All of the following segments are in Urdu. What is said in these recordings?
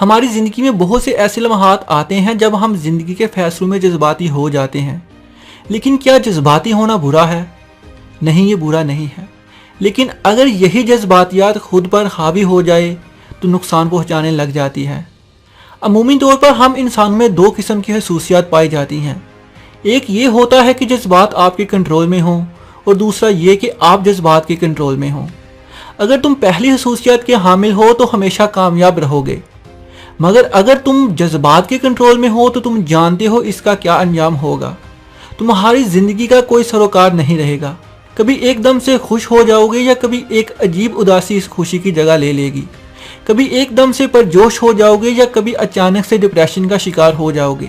ہماری زندگی میں بہت سے ایسے لمحات آتے ہیں جب ہم زندگی کے فیصلوں میں جذباتی ہو جاتے ہیں، لیکن کیا جذباتی ہونا برا ہے؟ نہیں، یہ برا نہیں ہے، لیکن اگر یہی جذباتیات خود پر حاوی ہو جائے تو نقصان پہنچانے لگ جاتی ہے۔ عمومی طور پر ہم انسانوں میں دو قسم کی خصوصیات پائی جاتی ہیں، ایک یہ ہوتا ہے کہ جذبات آپ کے کنٹرول میں ہوں، اور دوسرا یہ کہ آپ جذبات کے کنٹرول میں ہوں۔ اگر تم پہلی خصوصیت کے حامل ہو تو ہمیشہ کامیاب رہو گے، مگر اگر تم جذبات کے کنٹرول میں ہو تو تم جانتے ہو اس کا کیا انجام ہوگا۔ تمہاری زندگی کا کوئی سروکار نہیں رہے گا، کبھی ایک دم سے خوش ہو جاؤ گے یا کبھی ایک عجیب اداسی اس خوشی کی جگہ لے لے گی، کبھی ایک دم سے پرجوش ہو جاؤ گے یا کبھی اچانک سے ڈپریشن کا شکار ہو جاؤ گے۔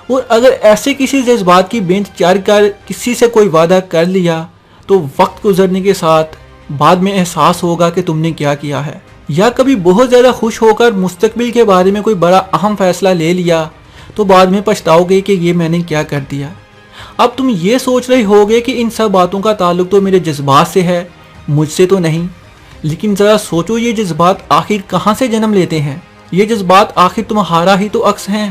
اور اگر ایسے کسی جذبات کی بینت چڑھ کر کسی سے کوئی وعدہ کر لیا تو وقت گزرنے کے ساتھ بعد میں احساس ہوگا کہ تم نے کیا کیا ہے، یا کبھی بہت زیادہ خوش ہو کر مستقبل کے بارے میں کوئی بڑا اہم فیصلہ لے لیا تو بعد میں پچھتاؤ گے کہ یہ میں نے کیا کر دیا۔ اب تم یہ سوچ رہے ہوگے کہ ان سب باتوں کا تعلق تو میرے جذبات سے ہے، مجھ سے تو نہیں، لیکن ذرا سوچو یہ جذبات آخر کہاں سے جنم لیتے ہیں؟ یہ جذبات آخر تمہارا ہی تو عکس ہیں،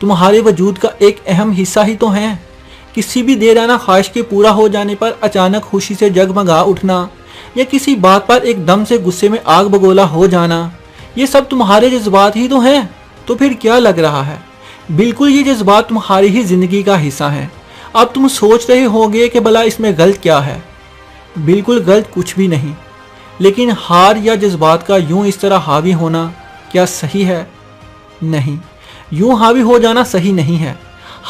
تمہارے وجود کا ایک اہم حصہ ہی تو ہیں۔ کسی بھی دیرانہ خواہش کے پورا ہو جانے پر اچانک خوشی سے جگمگا اٹھنا، یا کسی بات پر ایک دم سے غصے میں آگ بگولا ہو جانا، یہ سب تمہارے جذبات ہی تو ہیں۔ تو پھر کیا لگ رہا ہے؟ بالکل یہ جذبات تمہاری ہی زندگی کا حصہ ہیں۔ اب تم سوچ رہے ہوگے کہ بھلا اس میں غلط کیا ہے؟ بالکل غلط کچھ بھی نہیں، لیکن ہار یا جذبات کا یوں اس طرح حاوی ہونا کیا صحیح ہے؟ نہیں، یوں حاوی ہو جانا صحیح نہیں ہے۔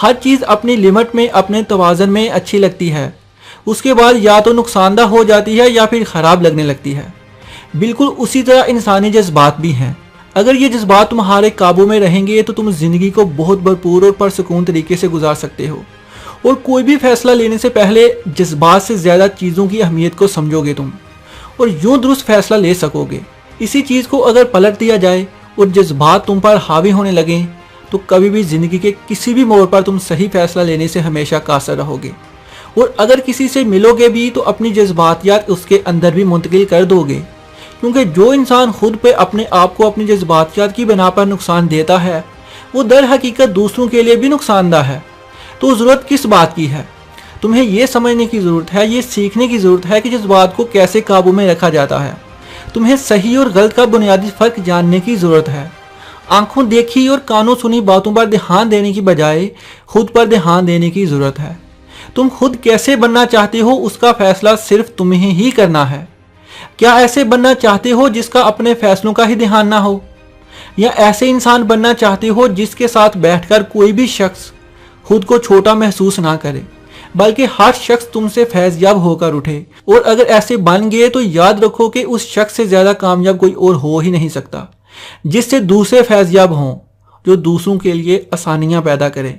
ہر چیز اپنی لمٹ میں، اپنے توازن میں اچھی لگتی ہے، اس کے بعد یا تو نقصان دہ ہو جاتی ہے یا پھر خراب لگنے لگتی ہے۔ بالکل اسی طرح انسانی جذبات بھی ہیں۔ اگر یہ جذبات تمہارے قابو میں رہیں گے تو تم زندگی کو بہت بھرپور اور پرسکون طریقے سے گزار سکتے ہو، اور کوئی بھی فیصلہ لینے سے پہلے جذبات سے زیادہ چیزوں کی اہمیت کو سمجھو گے تم، اور یوں درست فیصلہ لے سکو گے۔ اسی چیز کو اگر پلٹ دیا جائے اور جذبات تم پر حاوی ہونے لگیں تو کبھی بھی زندگی کے کسی بھی موڑ پر تم صحیح فیصلہ لینے سے ہمیشہ قاصر رہو گے، اور اگر کسی سے ملو گے بھی تو اپنی جذباتیات اس کے اندر بھی منتقل کر دو گے، کیونکہ جو انسان خود پہ اپنے آپ کو اپنی جذباتیات کی بنا پر نقصان دیتا ہے وہ در حقیقت دوسروں کے لیے بھی نقصان دہ ہے۔ تو ضرورت کس بات کی ہے؟ تمہیں یہ سمجھنے کی ضرورت ہے، یہ سیکھنے کی ضرورت ہے کہ جذبات کو کیسے قابو میں رکھا جاتا ہے۔ تمہیں صحیح اور غلط کا بنیادی فرق جاننے کی ضرورت ہے۔ آنکھوں دیکھی اور کانوں سنی باتوں پر دھیان دینے کی بجائے خود پر دھیان دینے کی ضرورت ہے۔ تم خود کیسے بننا چاہتے ہو اس کا فیصلہ صرف تمہیں ہی کرنا ہے۔ کیا ایسے بننا چاہتے ہو جس کا اپنے فیصلوں کا ہی دھیان نہ ہو، یا ایسے انسان بننا چاہتے ہو جس کے ساتھ بیٹھ کر کوئی بھی شخص خود کو چھوٹا محسوس نہ کرے بلکہ ہر شخص تم سے فیض یاب ہو کر اٹھے؟ اور اگر ایسے بن گئے تو یاد رکھو کہ اس شخص سے زیادہ کامیاب کوئی اور ہو ہی نہیں سکتا جس سے دوسرے فیض یاب ہوں، جو دوسروں کے لیے آسانیاں پیدا کرے۔